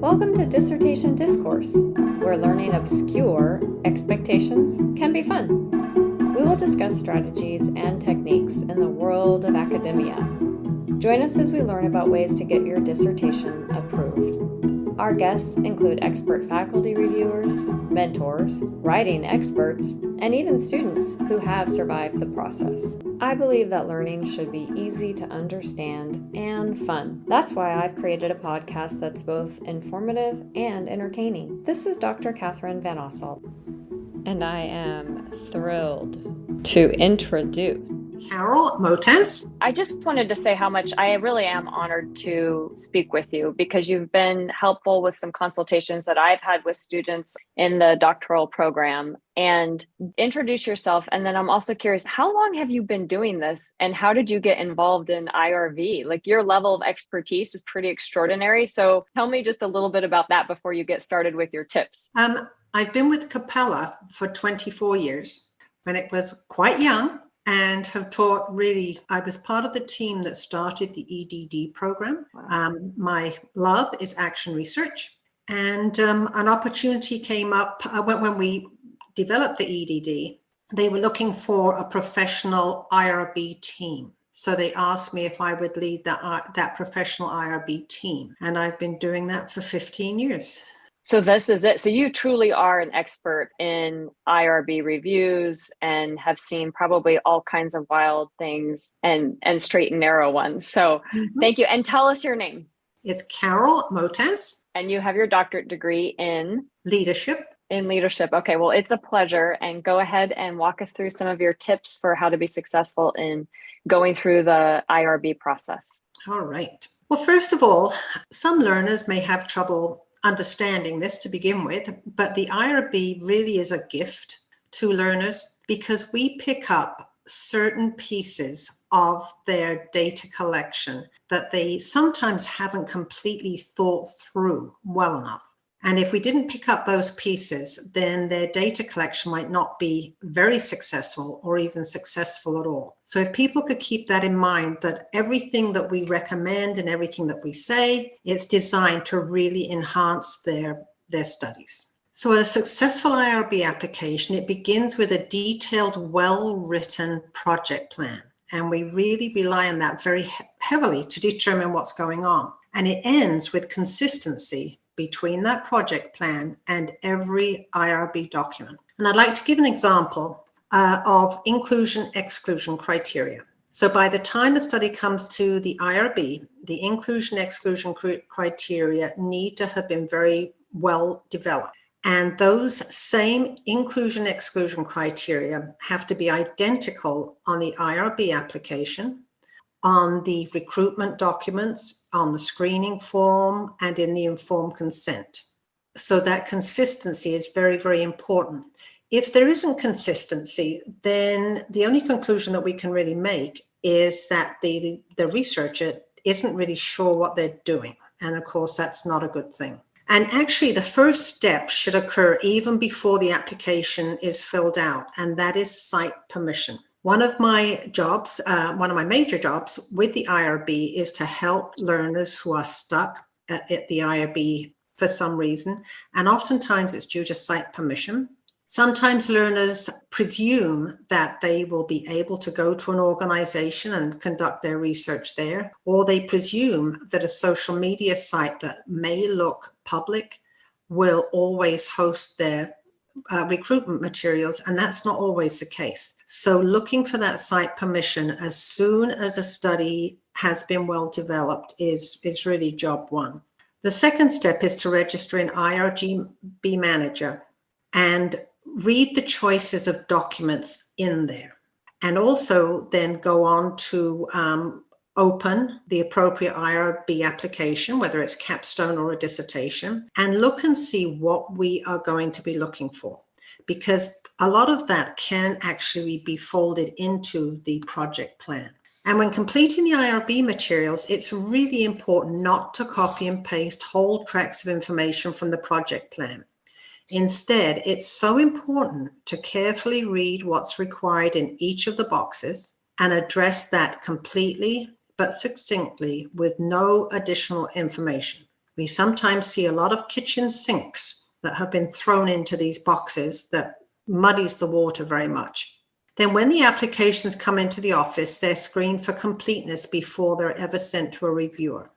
Welcome to Dissertation Discourse, where learning obscure expectations can be fun. We will discuss strategies and techniques in the world of academia. Join us as we learn about ways to get your dissertation approved. Our guests include expert faculty reviewers, mentors, writing experts, and even students who have survived the process. I believe that learning should be easy to understand and fun. That's why I've created a podcast that's both informative and entertaining. This is Dr. Catherine Van Osselt, and I am thrilled to introduce Carol Mottaz. I just wanted to say how much I really am honored to speak with you because you've been helpful with some consultations that I've had with students in the doctoral program. And introduce yourself. And then I'm also curious, how long have you been doing this and how did you get involved in IRB? Like your level of expertise is pretty extraordinary. So tell me just a little bit about that before you get started with your tips. I've been with Capella for 24 years when it was quite young. And have taught I was part of the team that started the EDD program. Wow. My love is action research. And an opportunity came up when we developed the EDD. They were looking for a professional IRB team. So they asked me if I would lead that professional IRB team. And I've been doing that for 15 years. So this is it. So you truly are an expert in IRB reviews and have seen probably all kinds of wild things and straight and narrow ones. So Thank you. And tell us your name. It's Carol Mottaz. And you have your doctorate degree in? Leadership. In leadership. Okay, well, it's a pleasure. And go ahead and walk us through some of your tips for how to be successful in going through the IRB process. All right. Well, first of all, some learners may have trouble understanding this to begin with, but the IRB really is a gift to learners because we pick up certain pieces of their data collection that they sometimes haven't completely thought through well enough. And if we didn't pick up those pieces, then their data collection might not be very successful or even successful at all. So if people could keep that in mind, that everything that we recommend and everything that we say, it's designed to really enhance their studies. So a successful IRB application, it begins with a detailed, well-written project plan. And we really rely on that very heavily to determine what's going on. And it ends with consistency between that project plan and every IRB document. And I'd like to give an example of inclusion-exclusion criteria. So by the time a study comes to the IRB, the inclusion-exclusion criteria need to have been very well developed. And those same inclusion-exclusion criteria have to be identical on the IRB application, on the recruitment documents, on the screening form, and in the informed consent. So that consistency is very, very important. If there isn't consistency, then the only conclusion that we can really make is that the researcher isn't really sure what they're doing. And of course, that's not a good thing. And actually, the first step should occur even before the application is filled out, and that is site permission. One of my major jobs with the IRB is to help learners who are stuck at the IRB for some reason. And oftentimes it's due to site permission. Sometimes learners presume that they will be able to go to an organization and conduct their research there, or they presume that a social media site that may look public will always host their recruitment materials, and that's not always the case. So looking for that site permission as soon as a study has been well developed is really job one. The second step is to register in IRB Manager and read the choices of documents in there, and also then go on to open the appropriate IRB application, whether it's capstone or a dissertation, and look and see what we are going to be looking for, because a lot of that can actually be folded into the project plan. And when completing the IRB materials, it's really important not to copy and paste whole tracts of information from the project plan. Instead, it's so important to carefully read what's required in each of the boxes and address that completely but succinctly with no additional information. We sometimes see a lot of kitchen sinks that have been thrown into these boxes that muddies the water very much. Then when the applications come into the office, they're screened for completeness before they're ever sent to a reviewer.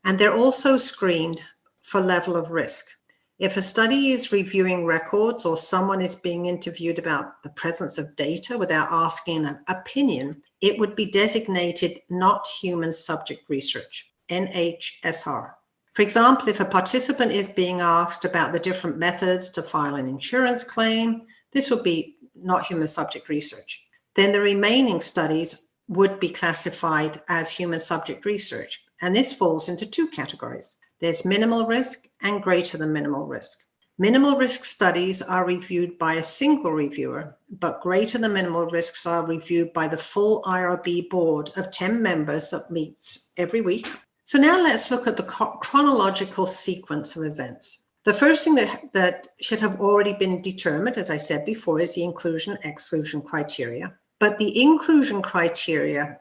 And they're also screened for level of risk. If a study is reviewing records or someone is being interviewed about the presence of data without asking an opinion, it would be designated not human subject research, NHSR. For example, if a participant is being asked about the different methods to file an insurance claim, this would be not human subject research. Then the remaining studies would be classified as human subject research. And this falls into two categories. There's minimal risk and greater than minimal risk. Minimal risk studies are reviewed by a single reviewer, but greater than minimal risks are reviewed by the full IRB board of 10 members that meets every week. So now let's look at the chronological sequence of events. The first thing that should have already been determined, as I said before, is the inclusion-exclusion criteria. But the inclusion criteria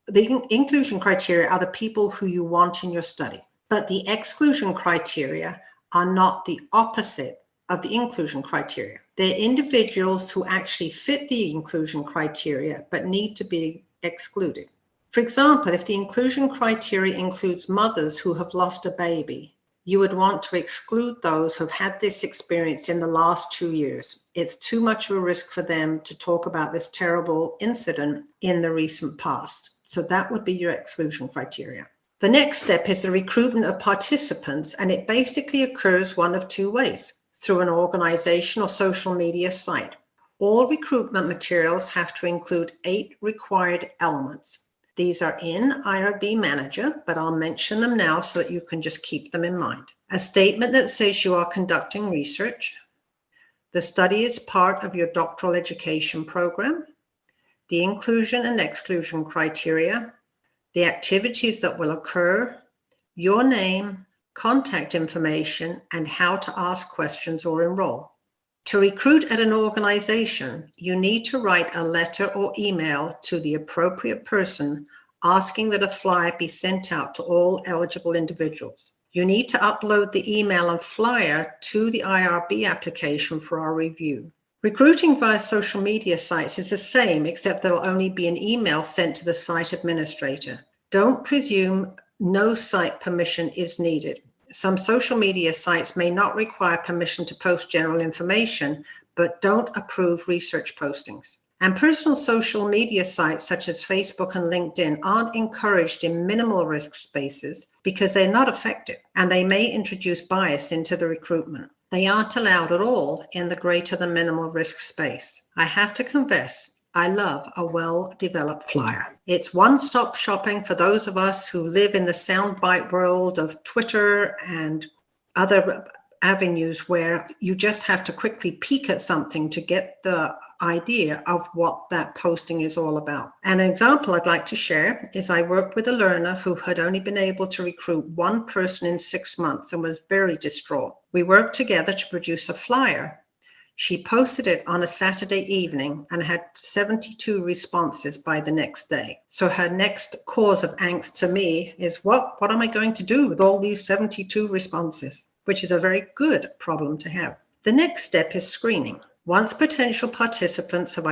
are the people who you want in your study. But the exclusion criteria are not the opposite of the inclusion criteria. They're individuals who actually fit the inclusion criteria but need to be excluded. For example, if the inclusion criteria includes mothers who have lost a baby, you would want to exclude those who have had this experience in the last 2 years. It's too much of a risk for them to talk about this terrible incident in the recent past. So that would be your exclusion criteria. The next step is the recruitment of participants, and it basically occurs one of two ways: through an organization or social media site. All recruitment materials have to include 8 required elements. These are in IRB Manager, but I'll mention them now so that you can just keep them in mind. A statement that says you are conducting research. The study is part of your doctoral education program. The inclusion and exclusion criteria. The activities that will occur, your name, contact information, and how to ask questions or enroll. To recruit at an organization, you need to write a letter or email to the appropriate person asking that a flyer be sent out to all eligible individuals. You need to upload the email and flyer to the IRB application for our review. Recruiting via social media sites is the same, except there'll only be an email sent to the site administrator. Don't presume no site permission is needed. Some social media sites may not require permission to post general information, but don't approve research postings. And personal social media sites such as Facebook and LinkedIn aren't encouraged in minimal risk spaces because they're not effective, and they may introduce bias into the recruitment. They aren't allowed at all in the greater than minimal risk space. I have to confess, I love a well-developed flyer. It's one-stop shopping for those of us who live in the soundbite world of Twitter and other avenues where you just have to quickly peek at something to get the idea of what that posting is all about. An example I'd like to share is I worked with a learner who had only been able to recruit one person in 6 months and was very distraught. We worked together to produce a flyer. She posted it on a Saturday evening and had 72 responses by the next day. So her next cause of angst to me is, what am I going to do with all these 72 responses? Which is a very good problem to have. The next step is screening. Once potential participants have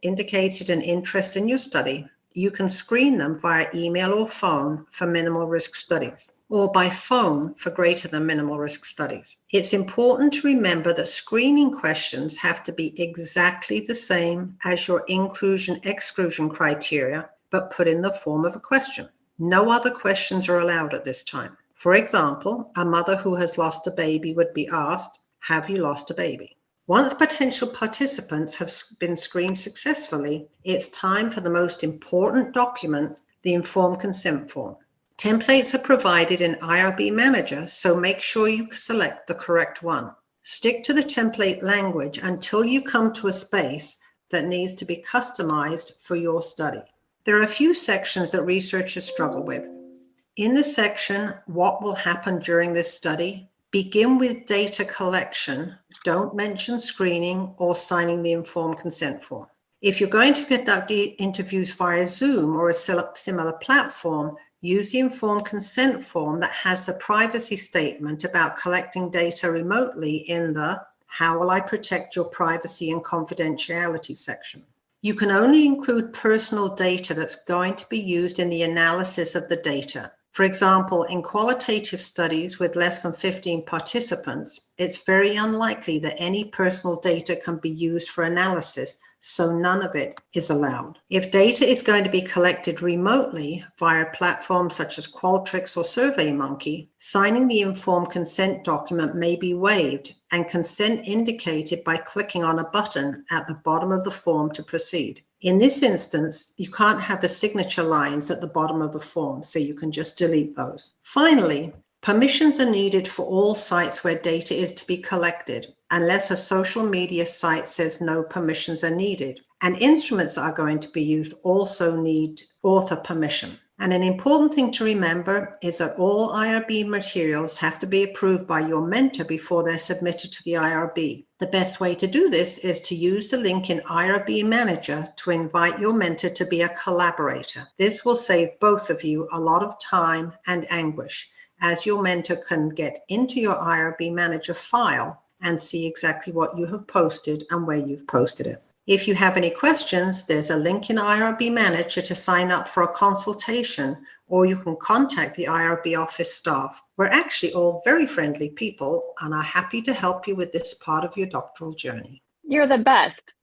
indicated an interest in your study, you can screen them via email or phone for minimal risk studies, or by phone for greater than minimal risk studies. It's important to remember that screening questions have to be exactly the same as your inclusion-exclusion criteria, but put in the form of a question. No other questions are allowed at this time. For example, a mother who has lost a baby would be asked, "Have you lost a baby?" Once potential participants have been screened successfully, it's time for the most important document, the informed consent form. Templates are provided in IRB Manager, so make sure you select the correct one. Stick to the template language until you come to a space that needs to be customized for your study. There are a few sections that researchers struggle with. In the section, what will happen during this study, begin with data collection. Don't mention screening or signing the informed consent form. If you're going to conduct interviews via Zoom or a similar platform, use the informed consent form that has the privacy statement about collecting data remotely in the "How will I protect your privacy and confidentiality" section. You can only include personal data that's going to be used in the analysis of the data. For example, in qualitative studies with less than 15 participants, it's very unlikely that any personal data can be used for analysis, so none of it is allowed. If data is going to be collected remotely via platforms such as Qualtrics or SurveyMonkey, signing the informed consent document may be waived and consent indicated by clicking on a button at the bottom of the form to proceed. In this instance, you can't have the signature lines at the bottom of the form, so you can just delete those. Finally, permissions are needed for all sites where data is to be collected, unless a social media site says no permissions are needed. And instruments that are going to be used also need author permission. And an important thing to remember is that all IRB materials have to be approved by your mentor before they're submitted to the IRB. The best way to do this is to use the link in IRB Manager to invite your mentor to be a collaborator. This will save both of you a lot of time and anguish, as your mentor can get into your IRB Manager file and see exactly what you have posted and where you've posted it. If you have any questions, there's a link in IRB Manager to sign up for a consultation, or you can contact the IRB office staff. We're actually all very friendly people and are happy to help you with this part of your doctoral journey. You're the best.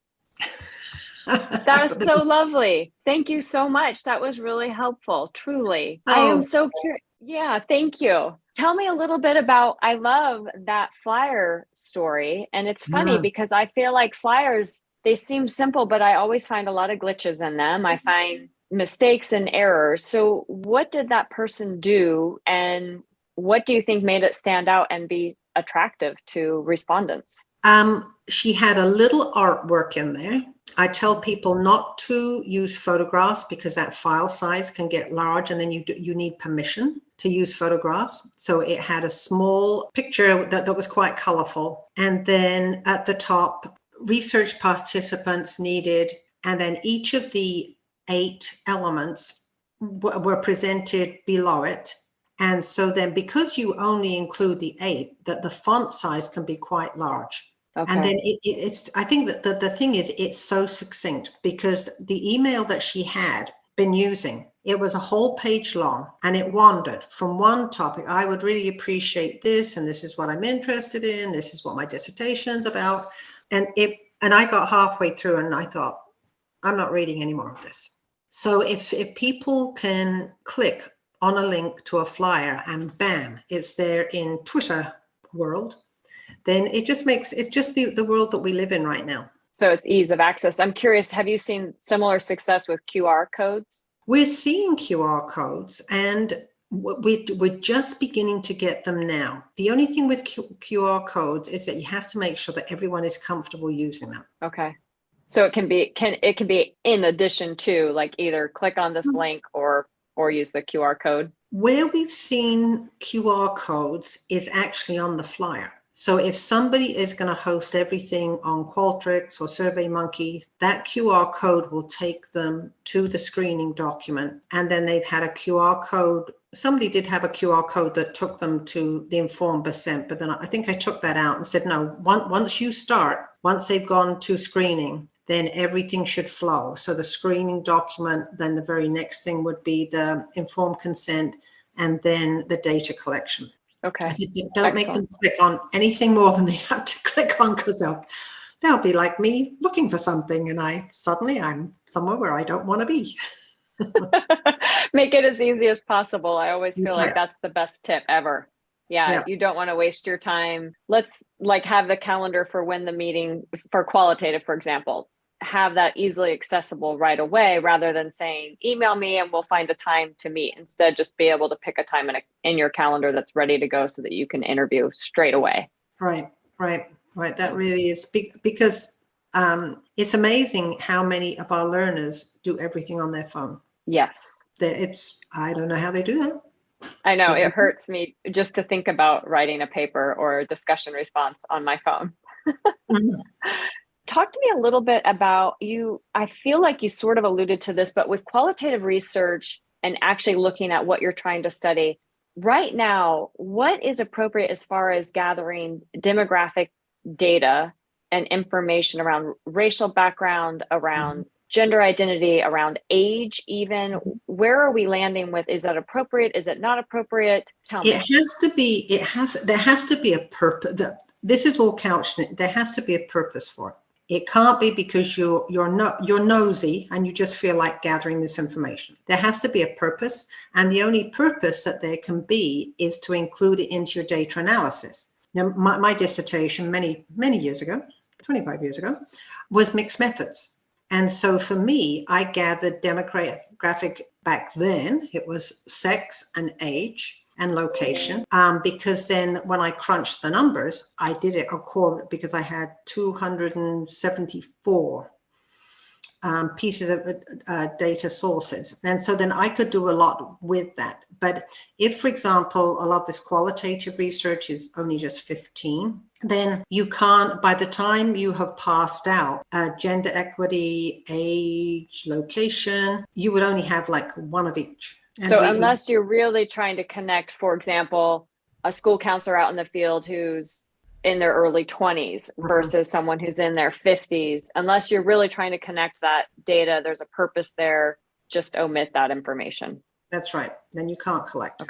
That was so lovely. Thank you so much. That was really helpful, truly. I am so curious. Yeah, thank you. Tell me a little bit about, I love that flyer story. And it's funny because I feel like flyers, they seem simple, but I always find a lot of glitches in them. I find mistakes and errors. So what did that person do? And what do you think made it stand out and be attractive to respondents? She had a little artwork in there. I tell people not to use photographs because that file size can get large, and then you need permission to use photographs. So it had a small picture that was quite colorful. And then at the top, research participants needed, and then each of the 8 elements were presented below it. And so then because you only include the 8, that the font size can be quite large. Okay. And then it's, I think that the thing is, it's so succinct because the email that she had been using, it was a whole page long and it wandered from one topic. I would really appreciate this, and this is what I'm interested in. This is what my dissertation is about. And I got halfway through and I thought, I'm not reading any more of this. So if people can click on a link to a flyer and bam, it's there in Twitter world, then it just makes, it's just the world that we live in right now. So it's ease of access. I'm curious, have you seen similar success with QR codes? We're seeing QR codes and we're just beginning to get them now. The only thing with QR codes is that you have to make sure that everyone is comfortable using them. Okay. So it can be in addition to, like, either click on this link or use the QR code. Where we've seen QR codes is actually on the flyer. So if somebody is going to host everything on Qualtrics or SurveyMonkey, that QR code will take them to the screening document. And then they've had a QR code. Somebody did have a QR code that took them to the informed consent, but then I think I took that out and said, no, once they've gone to screening, then everything should flow. So the screening document, then the very next thing would be the informed consent, and then the data collection. Okay. I said, don't make them click on anything more than they have to click on, because they'll be like me looking for something and I'm somewhere where I don't want to be. Make it as easy as possible. I always feel like that's the best tip ever. Yeah, you don't want to waste your time. Let's have the calendar for when the meeting for qualitative, for example, have that easily accessible right away, rather than saying, email me and we'll find a time to meet. Instead, just be able to pick a time in your calendar that's ready to go so that you can interview straight away. Right. That really is because it's amazing how many of our learners do everything on their phone. Yes. I don't know how they do that. I know, it hurts me just to think about writing a paper or a discussion response on my phone. Mm-hmm. Talk to me a little bit about I feel like you sort of alluded to this, but with qualitative research, and actually looking at what you're trying to study. Right now, what is appropriate as far as gathering demographic data and information around racial background, around gender identity, around age, even? Where are we landing with, is that appropriate? Is it not appropriate? Tell me. There has to be a purpose. This is all couched in it. There has to be a purpose for it. It can't be because you're nosy and you just feel like gathering this information. There has to be a purpose, and the only purpose that there can be is to include it into your data analysis. Now, my dissertation many years ago, 25 years ago, was mixed methods. And so for me, I gathered demographic back then. It was sex and age and location, because then when I crunched the numbers, I did it according, because I had 274 pieces of data sources. And so then I could do a lot with that. But if, for example, a lot of this qualitative research is only just 15, then you can't, by the time you have passed out gender equity, age, location, you would only have like one of each. And so unless you're really trying to connect, for example, a school counselor out in the field who's in their early 20s versus someone who's in their 50s, unless you're really trying to connect that data, there's a purpose there, just omit that information. That's right. Then you can't collect.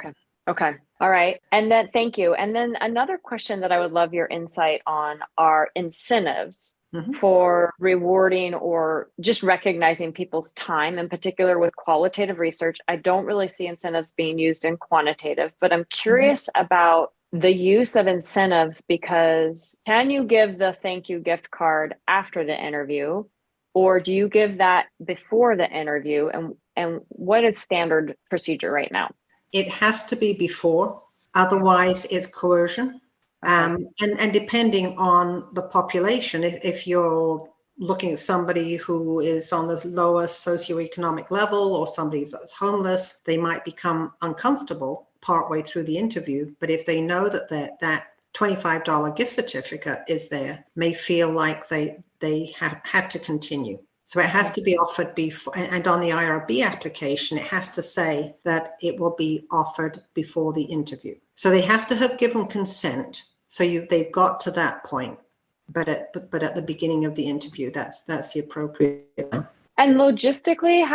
Okay. All right. And then, thank you. And then another question that I would love your insight on are incentives for rewarding or just recognizing people's time, in particular with qualitative research. I don't really see incentives being used in quantitative, but I'm curious about the use of incentives, because can you give the thank you gift card after the interview, or do you give that before the interview? And what is standard procedure right now? It has to be before, otherwise it's coercion. And depending on the population, if you're looking at somebody who is on the lowest socioeconomic level or somebody that's homeless, they might become uncomfortable partway through the interview. But if they know that $25 gift certificate is there, may feel like they had to continue. So it has to be offered before, and on the IRB application, it has to say that it will be offered before the interview. So they have to have given consent. So they've got to that point, but at the beginning of the interview, that's the appropriate one. And logistically,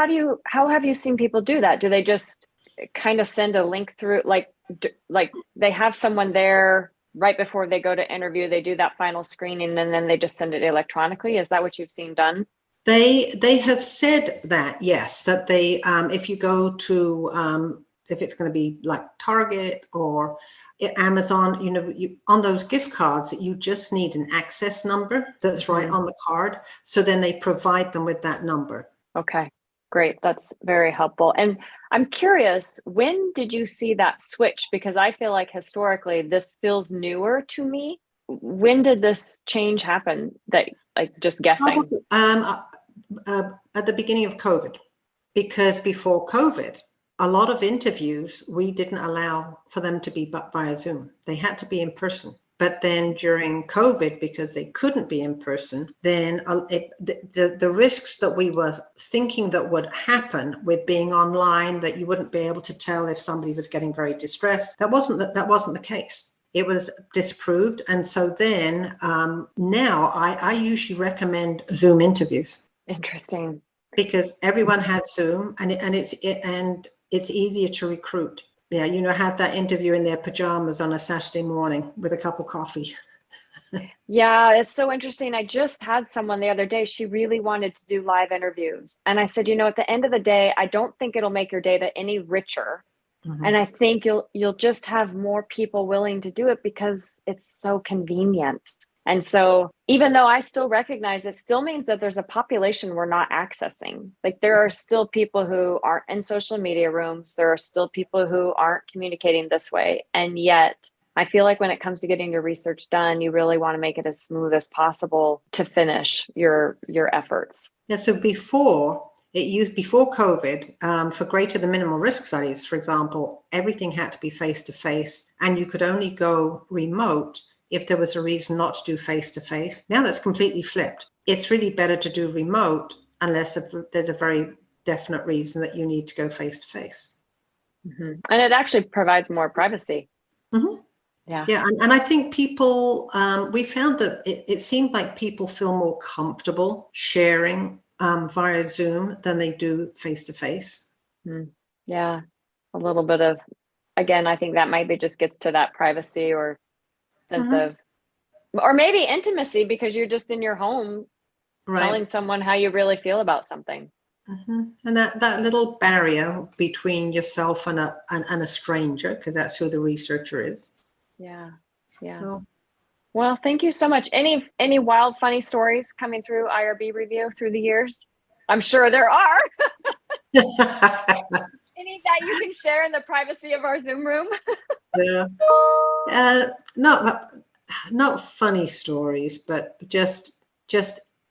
how have you seen people do that? Do they just kind of send a link through, like they have someone there right before they go to interview, they do that final screening, and then they just send it electronically? Is that what you've seen done? They have said that, yes, that they, if you go to, if it's going to be like Target or Amazon, on those gift cards, you just need an access number that's right on the card. So then they provide them with that number. Okay, great. That's very helpful. And I'm curious, when did you see that switch? Because I feel like historically this feels newer to me. When did this change happen? That, like, just guessing. At the beginning of COVID, because before COVID, a lot of interviews, we didn't allow for them to be via Zoom. They had to be in person. But then during COVID, because they couldn't be in person, then the risks that we were thinking that would happen with being online, that you wouldn't be able to tell if somebody was getting very distressed, that wasn't the case. It was disproved. And so then now I usually recommend Zoom interviews. Interesting. Because everyone has Zoom, and it's easier to recruit. Yeah, have that interview in their pajamas on a Saturday morning with a cup of coffee. Yeah, it's so interesting. I just had someone the other day. She really wanted to do live interviews. And I said, at the end of the day, I don't think it'll make your data any richer. And I think you'll just have more people willing to do it because it's so convenient. And so even though I still recognize it still means that there's a population we're not accessing. Like, there are still people who aren't in social media rooms. There are still people who aren't communicating this way. And yet I feel like when it comes to getting your research done, you really want to make it as smooth as possible to finish your efforts. Yeah. So before COVID, for greater than minimal risk studies, for example, everything had to be face-to-face, and you could only go remote if there was a reason not to do face-to-face. Now that's completely flipped. It's really better to do remote unless there's a very definite reason that you need to go face-to-face. And it actually provides more privacy. Mm-hmm. Yeah. Yeah, and I think people, we found that it seemed like people feel more comfortable sharing via Zoom than they do face to face. Yeah, a little bit of, again, I think that might be just gets to that privacy or sense of, or maybe intimacy, because you're just in your home telling Right. someone how you really feel about something. And that little barrier between yourself and a stranger, because that's who the researcher is. Yeah. Yeah. So Well, thank you so much. Any wild, funny stories coming through IRB review through the years? I'm sure there are. Any that you can share in the privacy of our Zoom room? yeah. Not funny stories, but just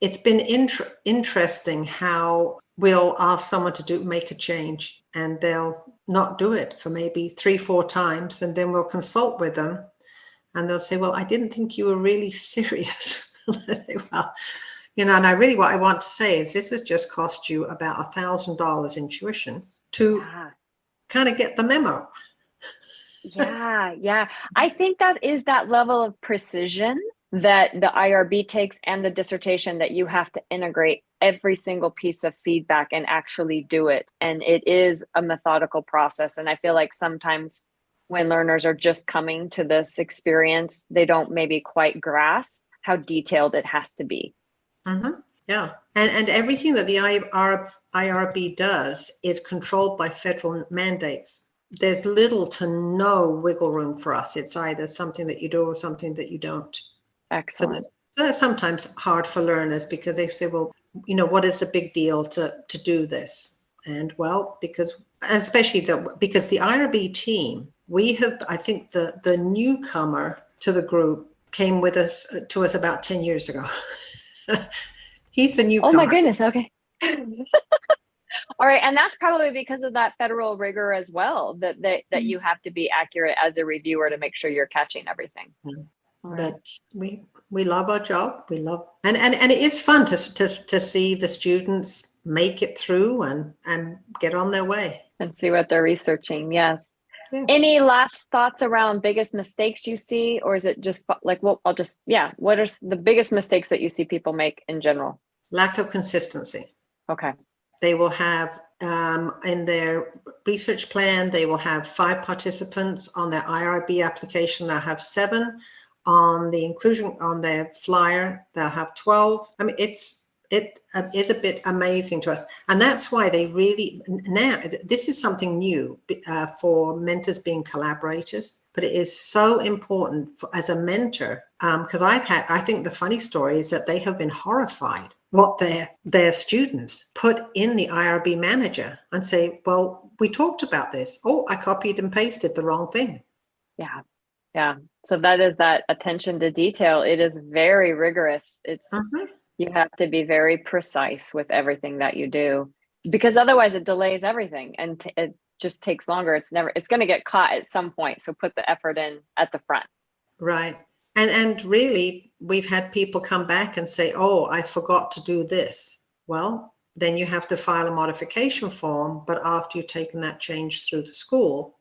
it's been interesting how we'll ask someone to make a change and they'll not do it for maybe 3-4 times, and then we'll consult with them and they'll say, well, I didn't think you were really serious. Well, and what I want to say is this has just cost you about $1,000 in tuition to kind of get the memo. Yeah. I think that is that level of precision that the IRB takes, and the dissertation, that you have to integrate every single piece of feedback and actually do it. And it is a methodical process. And I feel like sometimes when learners are just coming to this experience, they don't maybe quite grasp how detailed it has to be. Yeah. And everything that the IRB does is controlled by federal mandates. There's little to no wiggle room for us. It's either something that you do or something that you don't. Excellent. So that's sometimes hard for learners, because they say, well, what is the big deal to do this? And well, especially because the IRB team, I think the newcomer to the group came to us about 10 years ago. He's the newcomer. Oh my goodness. Okay. All right. And that's probably because of that federal rigor as well, that you have to be accurate as a reviewer to make sure you're catching everything. But we love our job. We love, and it is fun to see the students make it through and get on their way. And see what they're researching. Yes. Yeah. Any last thoughts around biggest mistakes you see? Or is it just like, well, what are the biggest mistakes that you see people make in general? Lack of consistency. Okay. They will have, in their research plan, they will have 5 participants. On their IRB application, they'll have 7. On the inclusion, on their flyer, they'll have 12. I mean, it is a bit amazing to us. And that's why they really, now, this is something new for mentors being collaborators, but it is so important as a mentor, because I think the funny story is that they have been horrified what their students put in the IRB manager and say, well, we talked about this. Oh, I copied and pasted the wrong thing. Yeah. So that is that attention to detail. It is very rigorous. It's you have to be very precise with everything that you do, because otherwise it delays everything and it just takes longer. It's going to get caught at some point. So put the effort in at the front. Right. And really, we've had people come back and say, oh, I forgot to do this. Well, then you have to file a modification form, but after you've taken that change through the school.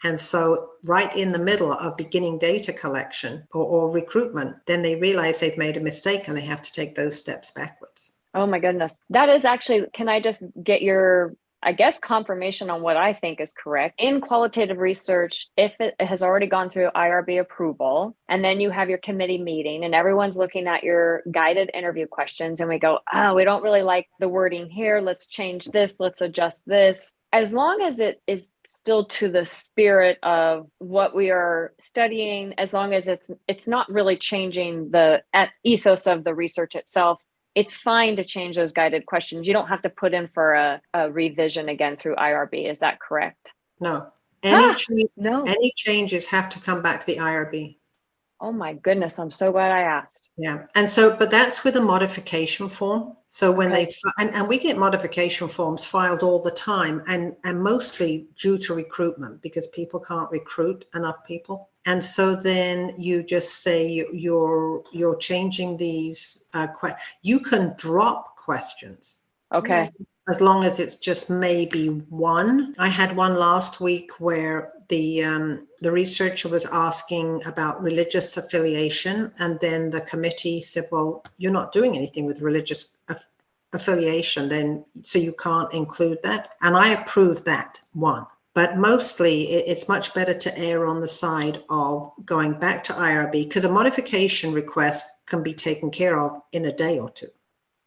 And so right in the middle of beginning data collection or recruitment, then they realize they've made a mistake and they have to take those steps backwards. Oh my goodness. That is actually, can I just get your, I guess, confirmation on what I think is correct? In qualitative research, if it has already gone through IRB approval, and then you have your committee meeting and everyone's looking at your guided interview questions, and we go, oh, we don't really like the wording here. Let's change this. Let's adjust this. As long as it is still to the spirit of what we are studying, as long as it's not really changing the ethos of the research itself, it's fine to change those guided questions. You don't have to put in for a revision again through IRB. Is that correct? No. No. Any changes have to come back to the IRB. Oh my goodness. I'm so glad I asked. Yeah. And so, but that's with a modification form. So when and we get modification forms filed all the time, and mostly due to recruitment, because people can't recruit enough people. And so then you just say you're changing these. You can drop questions. Okay. as long as it's just maybe one. I had one last week where the researcher was asking about religious affiliation, and then the committee said, well, you're not doing anything with religious affiliation, then so you can't include that. And I approved that one. But mostly it's much better to err on the side of going back to IRB, because a modification request can be taken care of in a day or two.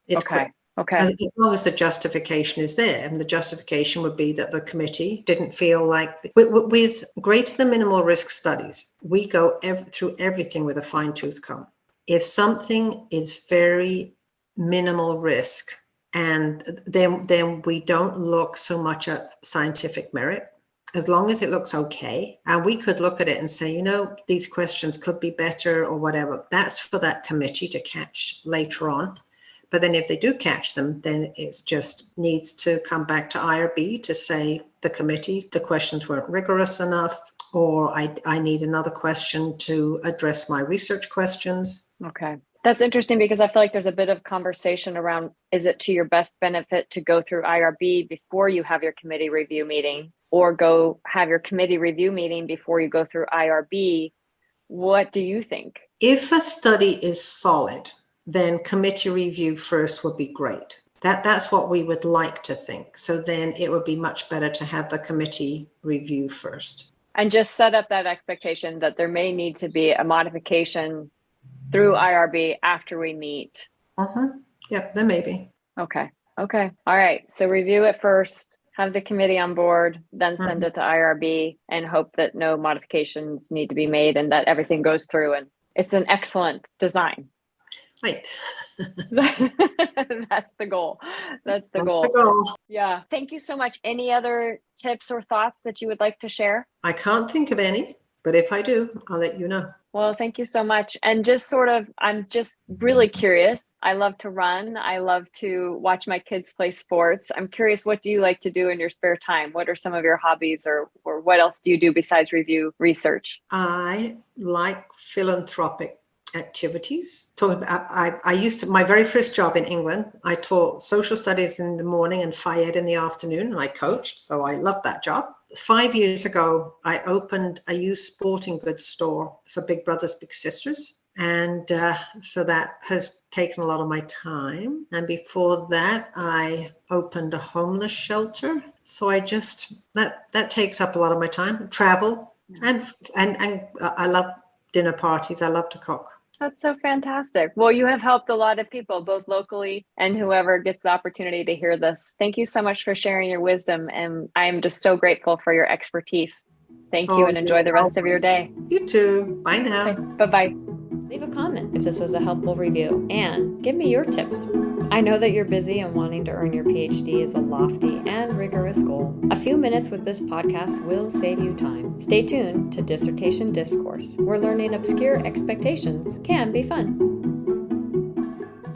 It's quick. Okay. As long as the justification is there, and the justification would be that the committee didn't feel like, with greater than minimal risk studies, we go through everything with a fine-tooth comb. If something is very minimal risk, and then we don't look so much at scientific merit, as long as it looks okay, and we could look at it and say, these questions could be better or whatever. That's for that committee to catch later on. But then if they do catch them, then it just needs to come back to IRB to say, the committee, the questions weren't rigorous enough, or I need another question to address my research questions. Okay. That's interesting, because I feel like there's a bit of conversation around, is it to your best benefit to go through IRB before you have your committee review meeting, or go have your committee review meeting before you go through IRB? What do you think? If a study is solid, then committee review first would be great. That's what we would like to think. So then it would be much better to have the committee review first. And just set up that expectation that there may need to be a modification through IRB after we meet. Yep, there may be. Okay. All right. So review it first, have the committee on board, then send it to IRB, and hope that no modifications need to be made and that everything goes through. And it's an excellent design. Right. That's the goal. That's the goal. Yeah. Thank you so much. Any other tips or thoughts that you would like to share? I can't think of any, but if I do, I'll let you know. Well, thank you so much. And I'm just really curious. I love to run. I love to watch my kids play sports. I'm curious, what do you like to do in your spare time? What are some of your hobbies, or what else do you do besides review research? I like philanthropic activities. I used to, my very first job in England, I taught social studies in the morning and Phi Ed in the afternoon, and I coached. So I loved that job. 5 years ago, I opened a used sporting goods store for Big Brothers, Big Sisters. And so that has taken a lot of my time. And before that, I opened a homeless shelter. So I just, that takes up a lot of my time. Travel, and I love dinner parties. I love to cook. That's so fantastic. Well, you have helped a lot of people, both locally and whoever gets the opportunity to hear this. Thank you so much for sharing your wisdom. And I'm just so grateful for your expertise. Thank you, and enjoy the rest of your day. You too. Bye now. Okay, bye-bye. Leave a comment if this was a helpful review, and give me your tips. I know that you're busy and wanting to earn your PhD is a lofty and rigorous goal. A few minutes with this podcast will save you time. Stay tuned to Dissertation Discourse, where learning obscure expectations can be fun.